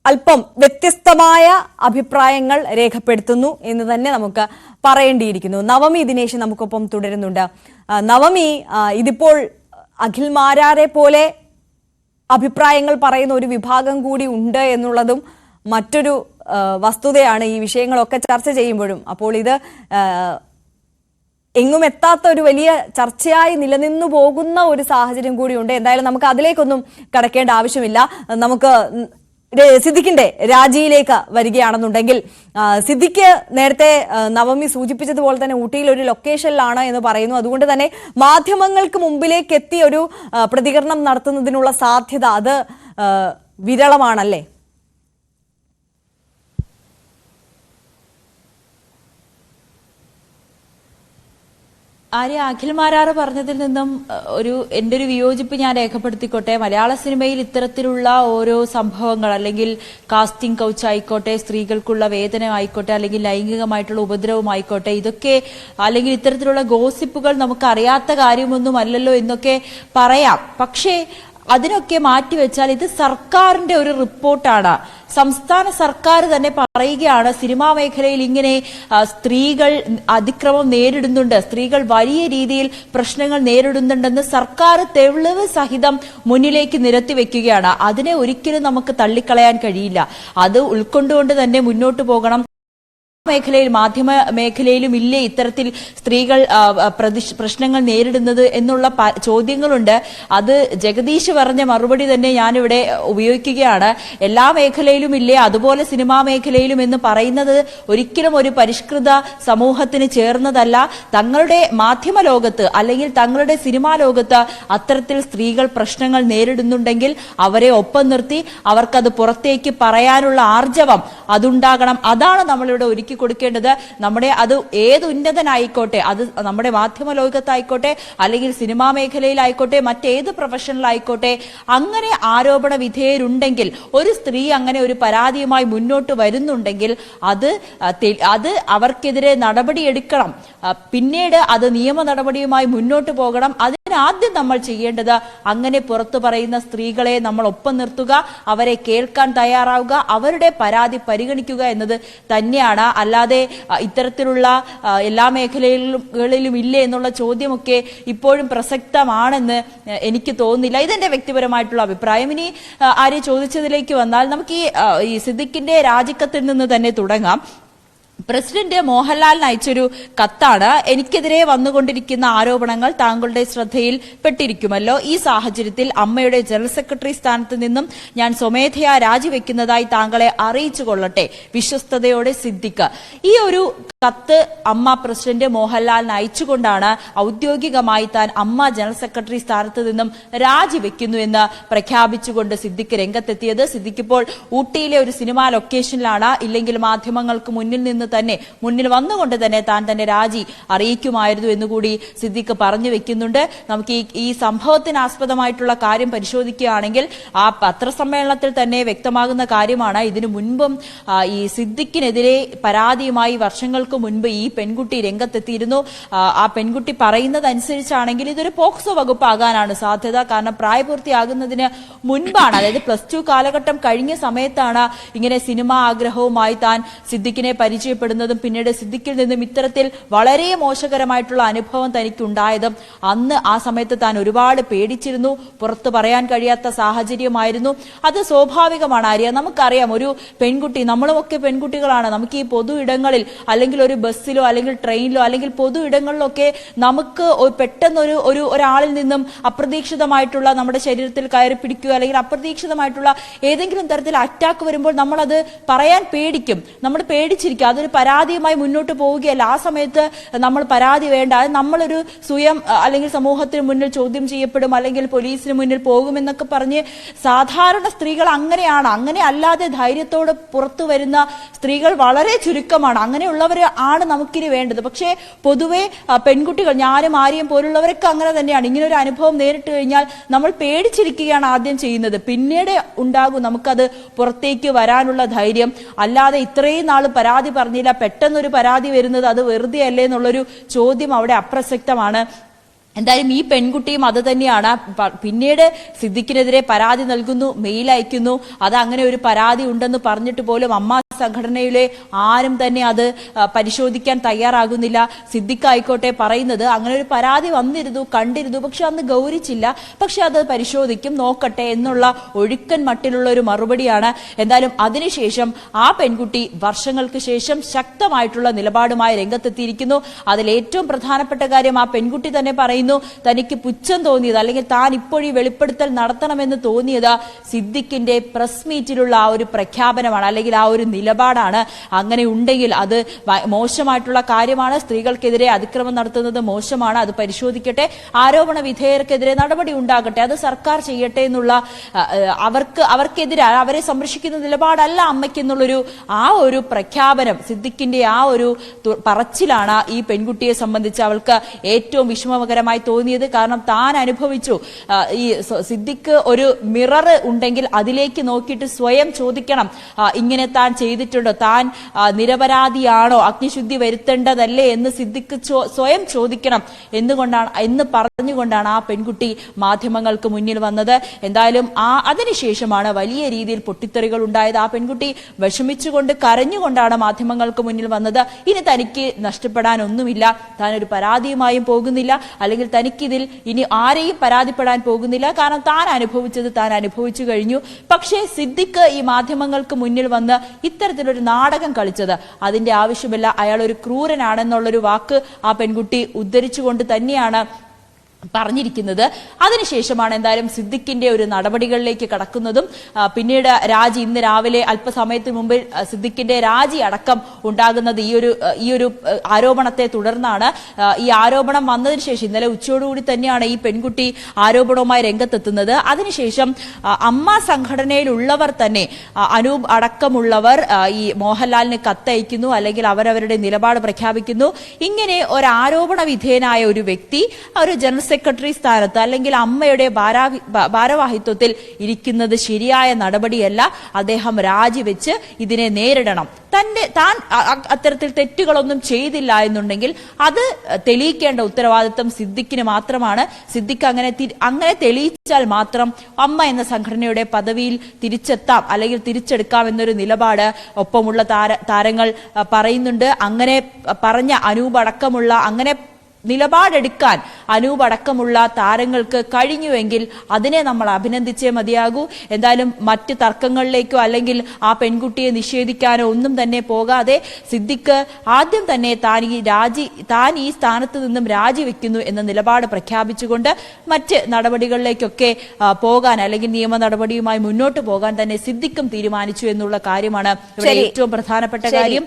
അല്പം വ്യത്യസ്തമായ അഭിപ്രായങ്ങൾ രേഖപ്പെടുത്തുന്നു എന്ന് തന്നെ നമുക്ക് പറയേണ്ടിയിരിക്കുന്നു. നവമി ദിനേശ് നമുക്കൊപ്പം തുടരുന്നുണ്ട്. നവമി, ഇതിപ്പോൾ അഖിൽ മാരാരെ പോലെ അഭിപ്രായങ്ങൾ പറയുന്ന ഒരു വിഭാഗം കൂടി ഉണ്ട് എന്നുള്ളതും മറ്റൊരു വസ്തുതയാണ് ഈ വിഷയങ്ങളൊക്കെ ചർച്ച ചെയ്യുമ്പോഴും. അപ്പോൾ ഇത് എങ്ങും എത്താത്ത ഒരു വലിയ ചർച്ചയായി നിലനിന്നു പോകുന്ന ഒരു സാഹചര്യം കൂടിയുണ്ട്. എന്തായാലും നമുക്ക് അതിലേക്കൊന്നും കടക്കേണ്ട ആവശ്യമില്ല. നമുക്ക് സിദ്ദിഖിന്റെ രാജിയിലേക്ക് വരികയാണെന്നുണ്ടെങ്കിൽ, സിദ്ദിഖ് നേരത്തെ നവമി സൂചിപ്പിച്ചതുപോലെ തന്നെ ഊട്ടിയിൽ ഒരു ലൊക്കേഷനിലാണ് എന്ന് പറയുന്നു. അതുകൊണ്ട് തന്നെ മാധ്യമങ്ങൾക്ക് മുമ്പിലേക്ക് എത്തി ഒരു പ്രതികരണം നടത്തുന്നതിനുള്ള സാധ്യത അത് വിരളമാണല്ലേ? ആര്യ, അഖിൽ മാരാറ് പറഞ്ഞതിൽ നിന്നും എന്റെ ഒരു വിയോജിപ്പ് ഞാൻ രേഖപ്പെടുത്തിക്കോട്ടെ. മലയാള സിനിമയിൽ ഇത്തരത്തിലുള്ള ഓരോ സംഭവങ്ങൾ, അല്ലെങ്കിൽ കാസ്റ്റിംഗ് കൗച്ച് ആയിക്കോട്ടെ, സ്ത്രീകൾക്കുള്ള വേതനം ആയിക്കോട്ടെ, അല്ലെങ്കിൽ ലൈംഗികമായിട്ടുള്ള ഉപദ്രവം ആയിക്കോട്ടെ, ഇതൊക്കെ അല്ലെങ്കിൽ ഇത്തരത്തിലുള്ള ഗോസിപ്പുകൾ നമുക്ക് അറിയാത്ത കാര്യമൊന്നും അല്ലല്ലോ എന്നൊക്കെ പറയാം. പക്ഷേ അതിനൊക്കെ മാറ്റിവെച്ചാൽ ഇത് സർക്കാരിന്റെ ഒരു റിപ്പോർട്ടാണ്. സംസ്ഥാന സർക്കാർ തന്നെ പറയുകയാണ് സിനിമാ മേഖലയിൽ ഇങ്ങനെ സ്ത്രീകൾ അതിക്രമം നേരിടുന്നുണ്ട്, സ്ത്രീകൾ വലിയ രീതിയിൽ പ്രശ്നങ്ങൾ നേരിടുന്നുണ്ടെന്ന് സർക്കാർ തെളിവ് സഹിതം മുന്നിലേക്ക് നിരത്തി വെക്കുകയാണ്. അതിനെ ഒരിക്കലും നമുക്ക് തള്ളിക്കളയാൻ കഴിയില്ല. അത് ഉൾക്കൊണ്ടുകൊണ്ട് തന്നെ മുന്നോട്ട് പോകണം. മേഖലയിൽ, മാധ്യമ മേഖലയിലും ഇല്ലേ ഇത്തരത്തിൽ സ്ത്രീകൾ പ്രശ്നങ്ങൾ നേരിടുന്നത് എന്നുള്ള ചോദ്യങ്ങളുണ്ട്. അത് ജഗദീഷ് പറഞ്ഞ മറുപടി തന്നെ ഞാനിവിടെ ഉപയോഗിക്കുകയാണ്. എല്ലാ മേഖലയിലും ഇല്ലേ, അതുപോലെ സിനിമാ മേഖലയിലും എന്ന് പറയുന്നത് ഒരിക്കലും ഒരു പരിഷ്കൃത സമൂഹത്തിന് ചേർന്നതല്ല. തങ്ങളുടെ മാധ്യമ ലോകത്ത് അല്ലെങ്കിൽ തങ്ങളുടെ സിനിമാ ലോകത്ത് അത്തരത്തിൽ സ്ത്രീകൾ പ്രശ്നങ്ങൾ നേരിടുന്നുണ്ടെങ്കിൽ അവരെ ഒപ്പം നിർത്തി അവർക്കത് പുറത്തേക്ക് പറയാനുള്ള ആർജവം അതുണ്ടാകണം. അതാണ് നമ്മളിവിടെ ഒരുക്കി കൊടുക്കേണ്ടത്. നമ്മുടെ അത് ഏത് ഉന്നതനായിക്കോട്ടെ, അത് നമ്മുടെ മാധ്യമ ലോകത്തായിക്കോട്ടെ, അല്ലെങ്കിൽ സിനിമാ മേഖലയിലായിക്കോട്ടെ, മറ്റേത് പ്രൊഫഷണലായിക്കോട്ടെ, അങ്ങനെ ആരോപണ വിധേയരുണ്ടെങ്കിൽ, ഒരു സ്ത്രീ അങ്ങനെ ഒരു പരാതിയുമായി മുന്നോട്ട് വരുന്നുണ്ടെങ്കിൽ അത് അവർക്കെതിരെ നടപടിയെടുക്കണം. പിന്നീട് അത് നിയമ നടപടിയുമായി മുന്നോട്ട് പോകണം. ആദ്യം നമ്മൾ ചെയ്യേണ്ടത് അങ്ങനെ പുറത്തു പറയുന്ന സ്ത്രീകളെ നമ്മൾ ഒപ്പം നിർത്തുക, അവരെ കേൾക്കാൻ തയ്യാറാവുക, അവരുടെ പരാതി പരിഗണിക്കുക എന്നത് തന്നെയാണ്. അല്ലാതെ ഇത്തരത്തിലുള്ള എല്ലാ മേഖലകളിലും ഇല്ലേ എന്നുള്ള ചോദ്യമൊക്കെ ഇപ്പോഴും പ്രസക്തമാണെന്ന് എനിക്ക് തോന്നുന്നില്ല. ഇതെന്റെ വ്യക്തിപരമായിട്ടുള്ള അഭിപ്രായം. ഇനി ആര്യ ചോദിച്ചതിലേക്ക് വന്നാൽ, നമുക്ക് ഈ സിദ്ദിഖിന്റെ രാജിക്കത്തിൽ നിന്ന് തന്നെ തുടങ്ങാം. പ്രസിഡന്റ് മോഹൻലാലിന് അയച്ചൊരു കത്താണ്. എനിക്കെതിരെ വന്നുകൊണ്ടിരിക്കുന്ന ആരോപണങ്ങൾ താങ്കളുടെ ശ്രദ്ധയിൽ പെട്ടിരിക്കുമല്ലോ. ഈ സാഹചര്യത്തിൽ അമ്മയുടെ ജനറൽ സെക്രട്ടറി സ്ഥാനത്ത് നിന്നും ഞാൻ സ്വമേധയാ രാജിവെക്കുന്നതായി താങ്കളെ അറിയിച്ചു കൊള്ളട്ടെ. വിശ്വസ്തയോടെ സിദ്ദിഖ്. ഈ ഒരു കത്ത് അമ്മ പ്രസിഡന്റ് മോഹൻലാലിന് അയച്ചുകൊണ്ടാണ് ഔദ്യോഗികമായി താൻ അമ്മ ജനറൽ സെക്രട്ടറി സ്ഥാനത്ത് നിന്നും രാജിവെക്കുന്നു എന്ന് പ്രഖ്യാപിച്ചുകൊണ്ട് സിദ്ദിഖ് രംഗത്തെത്തിയത്. സിദ്ദിഖ് ഇപ്പോൾ ഊട്ടിയിലെ ഒരു സിനിമാ ലൊക്കേഷനിലാണ്. ഇല്ലെങ്കിൽ മാധ്യമങ്ങൾക്ക് മുന്നിൽ വന്നുകൊണ്ട് തന്നെ താൻ തന്റെ രാജി അറിയിക്കുമായിരുന്നു എന്നുകൂടി സിദ്ദിഖ് പറഞ്ഞു വെക്കുന്നുണ്ട്. നമുക്ക് ഈ സംഭവത്തിന് ആസ്പദമായിട്ടുള്ള കാര്യം പരിശോധിക്കുകയാണെങ്കിൽ ആ പത്രസമ്മേളനത്തിൽ തന്നെ വ്യക്തമാകുന്ന കാര്യമാണ്. ഇതിനു മുൻപും ഈ സിദ്ദിഖിനെതിരെ പരാതിയുമായി വർഷങ്ങൾക്ക് മുൻപ് ഈ പെൺകുട്ടി രംഗത്തെത്തിയിരുന്നു. ആ പെൺകുട്ടി പറയുന്നതനുസരിച്ചാണെങ്കിൽ ഇതൊരു പോക്സോ വകുപ്പാകാനാണ് സാധ്യത. കാരണം പ്രായപൂർത്തിയാകുന്നതിന് മുൻപാണ്, അതായത് +2 കാലഘട്ടം കഴിഞ്ഞ സമയത്താണ് ഇങ്ങനെ സിനിമാ ആഗ്രഹവുമായി താൻ സിദ്ദിഖിനെ പരിചയപ്പെടുന്നതും പിന്നീട് സിദ്ദിഖിൽ നിന്നും ഇത്തരത്തിൽ വളരെ മോശകരമായിട്ടുള്ള അനുഭവം തനിക്കുണ്ടായതും. അന്ന് ആ സമയത്ത് താൻ ഒരുപാട് പേടിച്ചിരുന്നു. പുറത്തു പറയാൻ കഴിയാത്ത സാഹചര്യമായിരുന്നു. അത് സ്വാഭാവികമാണ് ആര്യ. നമുക്കറിയാം, ഒരു പെൺകുട്ടി, നമ്മളുമൊക്കെ പെൺകുട്ടികളാണ്. നമുക്ക് ഈ പൊതു ഇടങ്ങളിൽ, അല്ലെങ്കിൽ ഒരു ബസ്സിലോ അല്ലെങ്കിൽ ട്രെയിനിലോ അല്ലെങ്കിൽ പൊതു ഇടങ്ങളിലൊക്കെ നമുക്ക് പെട്ടെന്ന് ഒരാളിൽ നിന്നും അപ്രതീക്ഷിതമായിട്ടുള്ള നമ്മുടെ ശരീരത്തിൽ കയറി പിടിക്കുക, അല്ലെങ്കിൽ അപ്രതീക്ഷിതമായിട്ടുള്ള ഏതെങ്കിലും തരത്തിൽ അറ്റാക്ക് വരുമ്പോൾ നമ്മളത് പറയാൻ പേടിക്കും. നമ്മൾ പേടിച്ചിരിക്കും. അതൊരു പരാതിയുമായി മുന്നോട്ട് പോവുകയല്ല. ആ സമയത്ത് നമ്മൾ പരാതി വേണ്ട, നമ്മളൊരു സ്വയം അല്ലെങ്കിൽ സമൂഹത്തിന് മുന്നിൽ ചോദ്യം ചെയ്യപ്പെടും, അല്ലെങ്കിൽ പോലീസിന് മുന്നിൽ പോകുമെന്നൊക്കെ പറഞ്ഞ് സാധാരണ സ്ത്രീകൾ അങ്ങനെയാണ്. അങ്ങനെ അല്ലാതെ ധൈര്യത്തോടെ പുറത്തു വരുന്ന സ്ത്രീകൾ വളരെ ചുരുക്കമാണ്. അങ്ങനെയുള്ളവരെ ആണ് നമുക്കിനി വേണ്ടത്. പക്ഷേ പൊതുവെ പെൺകുട്ടികൾ, ഞാനും ആര്യയും പോലുള്ളവരൊക്കെ അങ്ങനെ തന്നെയാണ്. ഇങ്ങനെ ഒരു അനുഭവം നേരിട്ട് കഴിഞ്ഞാൽ നമ്മൾ പേടിച്ചിരിക്കുകയാണ് ആദ്യം ചെയ്യുന്നത്. പിന്നീട് ഉണ്ടാകും നമുക്കത് പുറത്തേക്ക് വരാനുള്ള ധൈര്യം. അല്ലാതെ ഇത്രയും നാൾ പരാതി പറഞ്ഞില്ല, പെട്ടെന്നൊരു പരാതി വരുന്നത് അത് വെറുതെ അല്ലേ എന്നുള്ളൊരു ചോദ്യം അവിടെ അപ്രസക്തമാണ്. എന്തായാലും ഈ പെൺകുട്ടിയും അത് തന്നെയാണ്. പിന്നീട് സിദ്ദിഖിനെതിരെ പരാതി നൽകുന്നു, മെയിൽ അയക്കുന്നു. അത് അങ്ങനെ ഒരു പരാതി ഉണ്ടെന്ന് പറഞ്ഞിട്ട് പോലും അമ്മ സംഘടനയിലെ ആരും തന്നെ അത് പരിശോധിക്കാൻ തയ്യാറാകുന്നില്ല. സിദ്ദിഖ് ആയിക്കോട്ടെ പറയുന്നത് അങ്ങനെ ഒരു പരാതി വന്നിരുന്നു, കണ്ടിരുന്നു, പക്ഷെ അന്ന് ഗൗരിച്ചില്ല. പക്ഷെ അത് പരിശോധിക്കും, നോക്കട്ടെ എന്നുള്ള ഒഴുക്കൻ മട്ടിലുള്ള ഒരു മറുപടിയാണ്. എന്തായാലും അതിനുശേഷം ആ പെൺകുട്ടി വർഷങ്ങൾക്ക് ശേഷം ശക്തമായിട്ടുള്ള നിലപാടുമായി രംഗത്തെത്തിയിരിക്കുന്നു. അതിൽ ഏറ്റവും പ്രധാനപ്പെട്ട കാര്യം ആ പെൺകുട്ടി തന്നെ പറയുന്നു, തനിക്ക് പുച്ഛം തോന്നിയത് അല്ലെങ്കിൽ താൻ ഇപ്പോഴീ വെളിപ്പെടുത്തൽ നടത്തണമെന്ന് തോന്നിയത് സിദ്ദിഖിന്റെ പ്രസ് മീറ്റിലുള്ള ആ ഒരു പ്രഖ്യാപനമാണ്, അല്ലെങ്കിൽ ആ ഒരു നിലപാടാണ്. അങ്ങനെ ഉണ്ടെങ്കിൽ അത് മോശമായിട്ടുള്ള കാര്യമാണ്. സ്ത്രീകൾക്കെതിരെ അതിക്രമം നടത്തുന്നത് മോശമാണ്. അത് പരിശോധിക്കട്ടെ, ആരോപണ വിധേയർക്കെതിരെ നടപടി ഉണ്ടാകട്ടെ, അത് സർക്കാർ ചെയ്യട്ടെ എന്നുള്ള അവർക്കെതിരെ അവരെ സംരക്ഷിക്കുന്ന നിലപാടല്ല അമ്മയ്ക്കെന്നുള്ളൊരു ആ ഒരു പ്രഖ്യാപനം, സിദ്ദിഖിന്റെ ആ ഒരു പറച്ചിലാണ് ഈ പെൺകുട്ടിയെ സംബന്ധിച്ച് അവൾക്ക് ഏറ്റവും വിഷമകരമായി തോന്നിയത്. കാരണം താൻ അനുഭവിച്ചു. ഈ സിദ്ദിഖ് ഒരു മിറർ ഉണ്ടെങ്കിൽ അതിലേക്ക് നോക്കിയിട്ട് സ്വയം ചോദിക്കണം, ഇങ്ങനെ താൻ ചെയ്തിട്ടുണ്ടോ, താൻ നിരപരാധിയാണോ, അഗ്നിശുദ്ധി വരുത്തേണ്ടതല്ലേ എന്ന് സിദ്ദിഖ് സ്വയം ചോദിക്കണം എന്ന് പറഞ്ഞുകൊണ്ടാണ് ആ പെൺകുട്ടി മാധ്യമങ്ങൾക്ക് മുന്നിൽ വന്നത്. എന്തായാലും അതിനുശേഷമാണ് വലിയ രീതിയിൽ പൊട്ടിത്തെറികൾ ഉണ്ടായത്. ആ പെൺകുട്ടി വിഷമിച്ചുകൊണ്ട് കരഞ്ഞുകൊണ്ടാണ് മാധ്യമങ്ങൾക്ക് മുന്നിൽ വന്നത്. ഇനി തനിക്ക് നഷ്ടപ്പെടാൻ ഒന്നുമില്ല, താൻ ഒരു പരാതിയുമായും പോകുന്നില്ല, അല്ലെങ്കിൽ തനിക്കിതിൽ ഇനി ആരെയും പരാതിപ്പെടാൻ പോകുന്നില്ല. കാരണം താൻ അനുഭവിച്ചത് താൻ അനുഭവിച്ചു കഴിഞ്ഞു. പക്ഷേ സിദ്ദിഖ് ഈ മാധ്യമങ്ങൾക്ക് മുന്നിൽ വന്ന് ഇത്തരത്തിലൊരു നാടകം കളിച്ചത് അതിന്റെ ആവശ്യമില്ല. അയാൾ ഒരു ക്രൂരനാണെന്നുള്ളൊരു വാക്ക് ആ പെൺകുട്ടി ഉദ്ധരിച്ചുകൊണ്ട് തന്നെയാണ് പറഞ്ഞിരിക്കുന്നത്. അതിനുശേഷമാണ് എന്തായാലും സിദ്ദിഖിന്റെ ഒരു നടപടികളിലേക്ക് കടക്കുന്നതും പിന്നീട് രാജി, ഇന്ന് രാവിലെ അല്പസമയത്തിന് മുമ്പിൽ സിദ്ദിഖിന്റെ രാജി അടക്കം ഉണ്ടാകുന്നത് ഈ ഒരു ആരോപണത്തെ തുടർന്നാണ്. ഈ ആരോപണം വന്നതിന് ശേഷം ഇന്നലെ ഉച്ചയോടുകൂടി തന്നെയാണ് ഈ പെൺകുട്ടി ആരോപണവുമായി രംഗത്തെത്തുന്നത്. അതിനുശേഷം അമ്മ സംഘടനയിലുള്ളവർ തന്നെ, അനൂപ് അടക്കമുള്ളവർ ഈ മോഹൻലാലിന് കത്തയക്കുന്നു, അല്ലെങ്കിൽ അവരവരുടെ നിലപാട് പ്രഖ്യാപിക്കുന്നു. ഇങ്ങനെ ഒരു ആരോപണ വിധേയനായ ഒരു വ്യക്തി ഒരു ജനറൽ സെക്രട്ടറി സ്ഥാനത്ത് അല്ലെങ്കിൽ അമ്മയുടെ ഭാരവാഹിത്വത്തിൽ ഇരിക്കുന്നത് ശരിയായ നടപടിയല്ല. അദ്ദേഹം രാജിവെച്ച് ഇതിനെ നേരിടണം. താൻ അത്തരത്തിൽ തെറ്റുകളൊന്നും ചെയ്തില്ല എന്നുണ്ടെങ്കിൽ അത് തെളിയിക്കേണ്ട ഉത്തരവാദിത്വം സിദ്ദിഖിന് മാത്രമാണ്. സിദ്ദിഖ് അങ്ങനെ തെളിയിച്ചാൽ മാത്രം അമ്മ എന്ന സംഘടനയുടെ പദവിയിൽ തിരിച്ചെത്താം അല്ലെങ്കിൽ തിരിച്ചെടുക്കാം എന്നൊരു നിലപാട് ഒപ്പമുള്ള താരങ്ങൾ പറയുന്നുണ്ട്. അങ്ങനെ പറഞ്ഞ അനൂപ് അടക്കമുള്ള അങ്ങനെ നിലപാടെടുക്കാൻ അനൂപ് അടക്കമുള്ള താരങ്ങൾക്ക് കഴിഞ്ഞുവെങ്കിൽ അതിനെ നമ്മൾ അഭിനന്ദിച്ചേ മതിയാകൂ. എന്തായാലും മറ്റ് തർക്കങ്ങളിലേക്കോ അല്ലെങ്കിൽ ആ പെൺകുട്ടിയെ നിഷേധിക്കാനോ ഒന്നും തന്നെ പോകാതെ സിദ്ദിഖ് ആദ്യം തന്നെ താൻ ഈ സ്ഥാനത്ത് നിന്നും രാജിവെക്കുന്നു എന്ന നിലപാട് പ്രഖ്യാപിച്ചുകൊണ്ട് മറ്റ് നടപടികളിലേക്കൊക്കെ പോകാൻ അല്ലെങ്കിൽ നിയമ നടപടിയുമായി മുന്നോട്ട് പോകാൻ തന്നെ സിദ്ദിഖും തീരുമാനിച്ചു എന്നുള്ള കാര്യമാണ് ഇവിടെ ഏറ്റവും പ്രധാനപ്പെട്ട കാര്യം.